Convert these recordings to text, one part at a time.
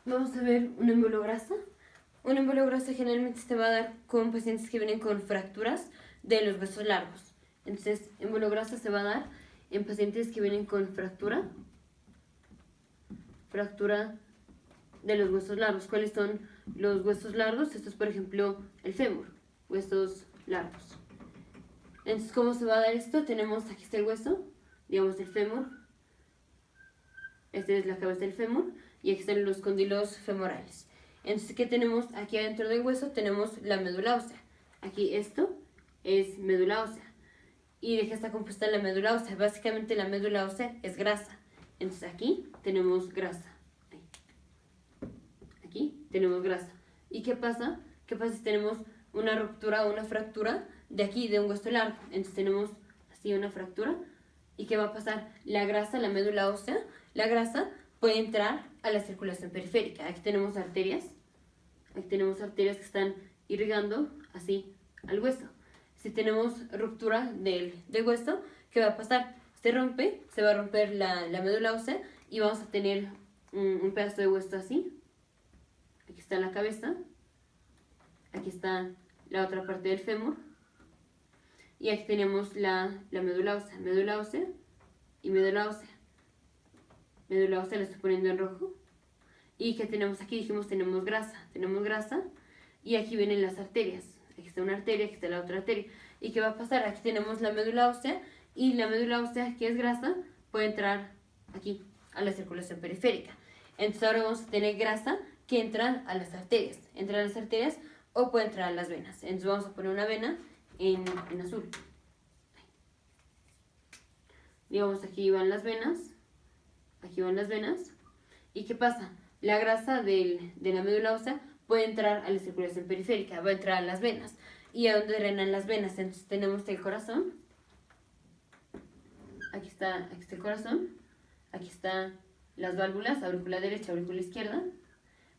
Vamos a ver un embolo grasa. Un embolo grasa generalmente se va a dar con pacientes que vienen con fracturas de los huesos largos. Entonces, embolo grasa se va a dar en pacientes que vienen con fractura de los huesos largos. ¿Cuáles son los huesos largos? Esto es, por ejemplo, el fémur, huesos largos. Entonces, ¿cómo se va a dar esto? Tenemos, aquí está el hueso, digamos el fémur. Esta es la cabeza del fémur y aquí están los cóndilos femorales. Entonces, ¿qué tenemos aquí adentro del hueso? Tenemos la médula ósea. Aquí esto es médula ósea. ¿Y de qué está compuesta la médula ósea? Básicamente la médula ósea es grasa. Entonces aquí tenemos grasa. Aquí tenemos grasa. ¿Y qué pasa? ¿Qué pasa si tenemos una ruptura o una fractura de aquí, de un hueso largo? Entonces tenemos así una fractura. ¿Y qué va a pasar? La grasa, la médula ósea, la grasa puede entrar a la circulación periférica. Aquí tenemos arterias. Aquí tenemos arterias que están irrigando así al hueso. Si tenemos ruptura del hueso, ¿qué va a pasar? Se va a romper la médula ósea y vamos a tener un pedazo de hueso así. Aquí está la cabeza. Aquí está la otra parte del fémur. Y aquí tenemos la médula ósea. Médula ósea y médula ósea. Médula ósea la estoy poniendo en rojo. ¿Y qué tenemos aquí? Dijimos tenemos grasa. Tenemos grasa y aquí vienen las arterias. Aquí está una arteria, aquí está la otra arteria. ¿Y qué va a pasar? Aquí tenemos la médula ósea y la médula ósea, que es grasa, puede entrar aquí a la circulación periférica. Entonces ahora vamos a tener grasa que entra a las arterias. Entra a las arterias o puede entrar a las venas. Entonces vamos a poner una vena en azul. Digamos, aquí van las venas. Aquí van las venas. ¿Y qué pasa? La grasa de la médula ósea puede entrar a la circulación periférica, va a entrar a las venas. ¿Y a dónde drenan las venas? Entonces tenemos el corazón. Aquí está el corazón. Aquí están las válvulas, aurícula derecha, aurícula izquierda,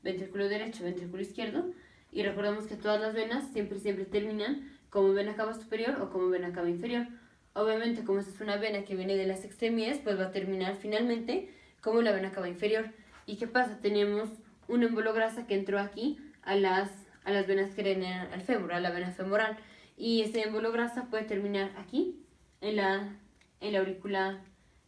ventrículo derecho, ventrículo izquierdo. Y recordemos que todas las venas siempre terminan como vena cava superior o como vena cava inferior. Obviamente, como esta es una vena que viene de las extremidades, pues va a terminar finalmente como la vena cava inferior. ¿Y qué pasa? Tenemos un embolo grasa que entró aquí a las venas que drenan al fémur, a la vena femoral. Y ese embolo grasa puede terminar aquí, en la aurícula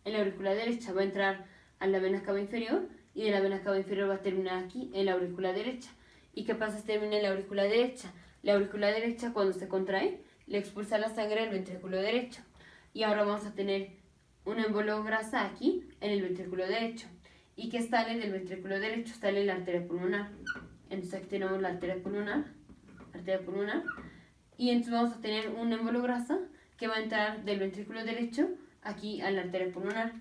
derecha. Va a entrar a la vena cava inferior y de la vena cava inferior va a terminar aquí, en la aurícula derecha. ¿Y qué pasa si termina en la aurícula derecha? La aurícula derecha, cuando se contrae, le expulsa la sangre al ventrículo derecho. Y ahora vamos a tener un embolo grasa aquí, en el ventrículo derecho. ¿Y qué sale del ventrículo derecho? Sale la arteria pulmonar. Entonces aquí tenemos la arteria pulmonar. Y entonces vamos a tener un embolo grasa que va a entrar del ventrículo derecho aquí a la arteria pulmonar.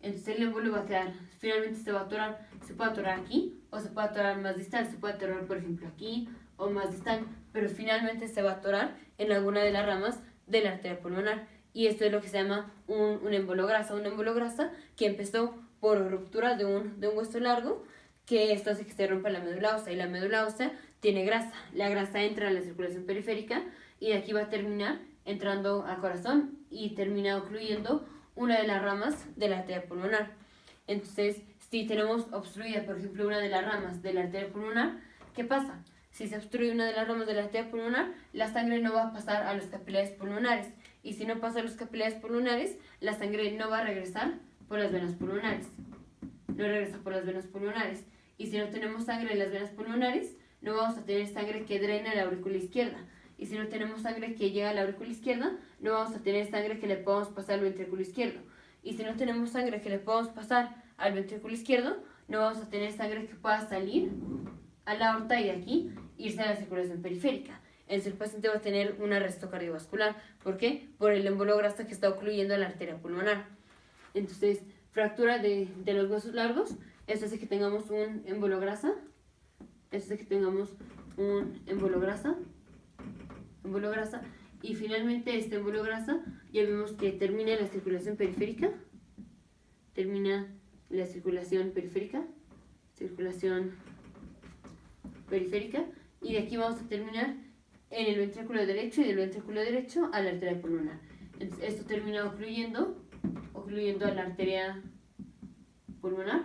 Entonces el embolo va a quedar, finalmente se va a atorar, se puede atorar aquí o se puede atorar más distal, se puede atorar por ejemplo aquí o más distal, pero finalmente se va a atorar en alguna de las ramas de la arteria pulmonar. Y esto es lo que se llama un embolo grasa que empezó por ruptura de un hueso largo, que esto hace que se rompa la médula ósea, y la médula ósea tiene grasa. La grasa entra a la circulación periférica y de aquí va a terminar entrando al corazón y termina ocluyendo una de las ramas de la arteria pulmonar. Entonces, si tenemos obstruida, por ejemplo, una de las ramas de la arteria pulmonar, ¿qué pasa? Si se obstruye una de las ramas de la arteria pulmonar, la sangre no va a pasar a los capilares pulmonares. Y si no pasa a los capilares pulmonares, la sangre no va a regresar por las venas pulmonares. No regresa por las venas pulmonares. Y si no tenemos sangre en las venas pulmonares, no vamos a tener sangre que drene la aurícula izquierda. Y si no tenemos sangre que llega a la aurícula izquierda, no vamos a tener sangre que le podamos pasar al ventrículo izquierdo. Y si no tenemos sangre que le podamos pasar al ventrículo izquierdo, no vamos a tener sangre que pueda salir a la aorta y de aquí irse a la circulación periférica. Entonces el paciente va a tener un arresto cardiovascular. ¿Por qué? Por el embolo grasa que está ocluyendo la arteria pulmonar. Entonces, fractura de los huesos largos, esto hace que tengamos un embolo grasa. Esto hace que tengamos un embolo grasa. Y finalmente este embolo grasa ya vemos que termina en la circulación periférica. Y de aquí vamos a terminar en el ventrículo derecho y del ventrículo derecho a la arteria pulmonar. Entonces esto termina ocluyendo a la arteria pulmonar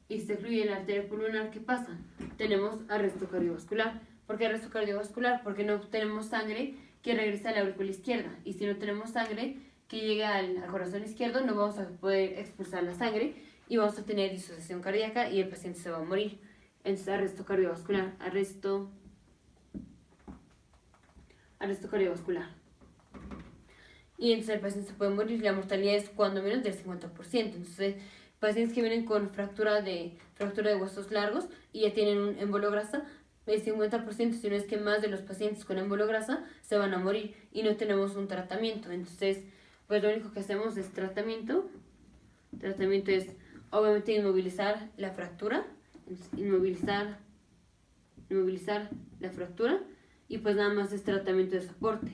y se ocluye la arteria pulmonar, ¿qué pasa? Tenemos arresto cardiovascular. ¿Por qué arresto cardiovascular? Porque no tenemos sangre que regrese a la aurícula izquierda. Y si no tenemos sangre que llegue al corazón izquierdo, no vamos a poder expulsar la sangre y vamos a tener disociación cardíaca y el paciente se va a morir. Entonces, arresto cardiovascular, arresto cardiovascular. Y entonces el paciente se puede morir. La mortalidad es cuando menos del 50%. Entonces, pacientes que vienen con fractura de huesos largos y ya tienen un embolo grasa, el 50%, si no es que más de los pacientes con embolo grasa se van a morir y no tenemos un tratamiento. Entonces, pues lo único que hacemos es tratamiento. Tratamiento es obviamente inmovilizar la fractura, inmovilizar la fractura, y pues nada más es tratamiento de soporte.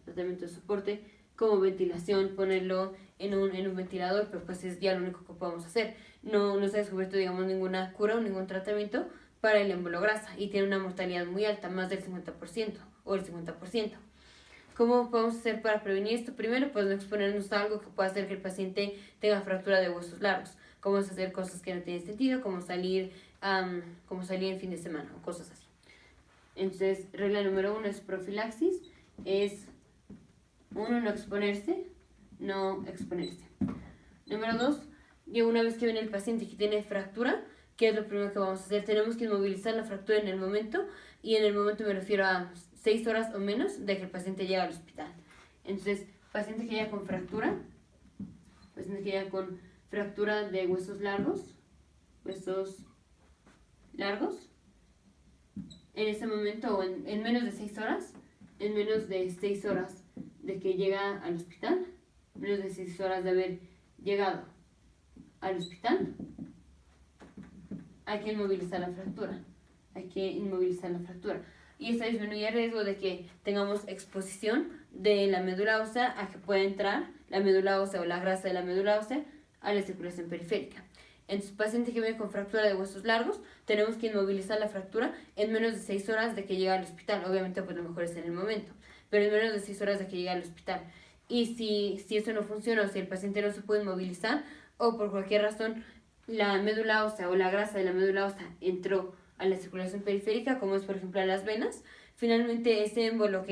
Tratamiento de soporte como ventilación, ponerlo en un ventilador, pero pues es ya lo único que podemos hacer. No se ha descubierto, digamos, ninguna cura o ningún tratamiento para el embolo grasa y tiene una mortalidad muy alta, más del 50% o el 50%. ¿Cómo podemos hacer para prevenir esto? Primero, pues no exponernos a algo que pueda hacer que el paciente tenga fractura de huesos largos. Como es hacer cosas que no tienen sentido, como salir en fin de semana o cosas así. Entonces, regla número 1 es profilaxis, es 1, no exponerse. Número 2, una vez que viene el paciente que tiene fractura, ¿qué es lo primero que vamos a hacer? Tenemos que inmovilizar la fractura en el momento, y en el momento me refiero a 6 horas o menos de que el paciente llegue al hospital. Entonces, paciente que llega con fractura, de huesos largos, en ese momento o en menos de 6 horas, de que llega al hospital, menos de 6 horas de haber llegado al hospital, hay que inmovilizar la fractura. Y esto disminuye el riesgo de que tengamos exposición de la médula ósea a que pueda entrar la médula ósea o la grasa de la médula ósea a la circulación periférica. Entonces, paciente que viene con fractura de huesos largos, tenemos que inmovilizar la fractura en menos de 6 horas de que llega al hospital. Obviamente, pues lo mejor es en el momento, pero en menos de 6 horas de que llega al hospital. Y si eso no funciona, o si el paciente no se puede inmovilizar, o por cualquier razón la médula ósea o la grasa de la médula ósea entró a la circulación periférica, como es por ejemplo a las venas, finalmente ese embolo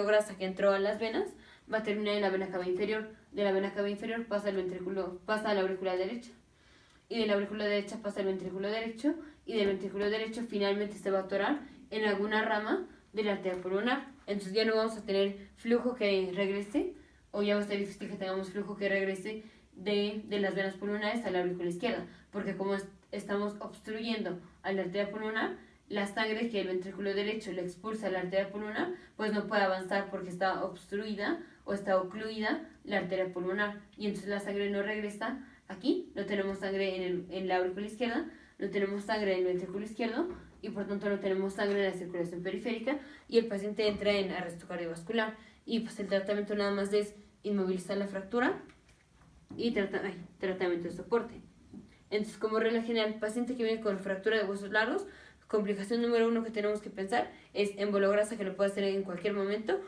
grasa que entró a las venas va a terminar en la vena cava inferior. De la vena cava inferior pasa a la aurícula derecha, y de la aurícula derecha pasa al ventrículo derecho, y del ventrículo derecho finalmente se va a atorar en alguna rama de la arteria pulmonar. Entonces ya no vamos a tener flujo que regrese, o ya va a ser difícil que tengamos flujo que regrese de las venas pulmonares a la aurícula izquierda, porque como estamos obstruyendo a la arteria pulmonar, la sangre que el ventrículo derecho le expulsa a la arteria pulmonar, pues no puede avanzar porque está obstruida o está ocluida la arteria pulmonar, y entonces la sangre no regresa aquí. No tenemos sangre en la aurícula izquierda, no tenemos sangre en el ventrículo izquierdo, y por tanto no tenemos sangre en la circulación periférica, y el paciente entra en arresto cardiovascular. Y pues el tratamiento nada más es inmovilizar la fractura y tratamiento de soporte. Entonces, como regla general, paciente que viene con fractura de huesos largos, complicación número 1 que tenemos que pensar es embolo grasa, que lo puede hacer en cualquier momento,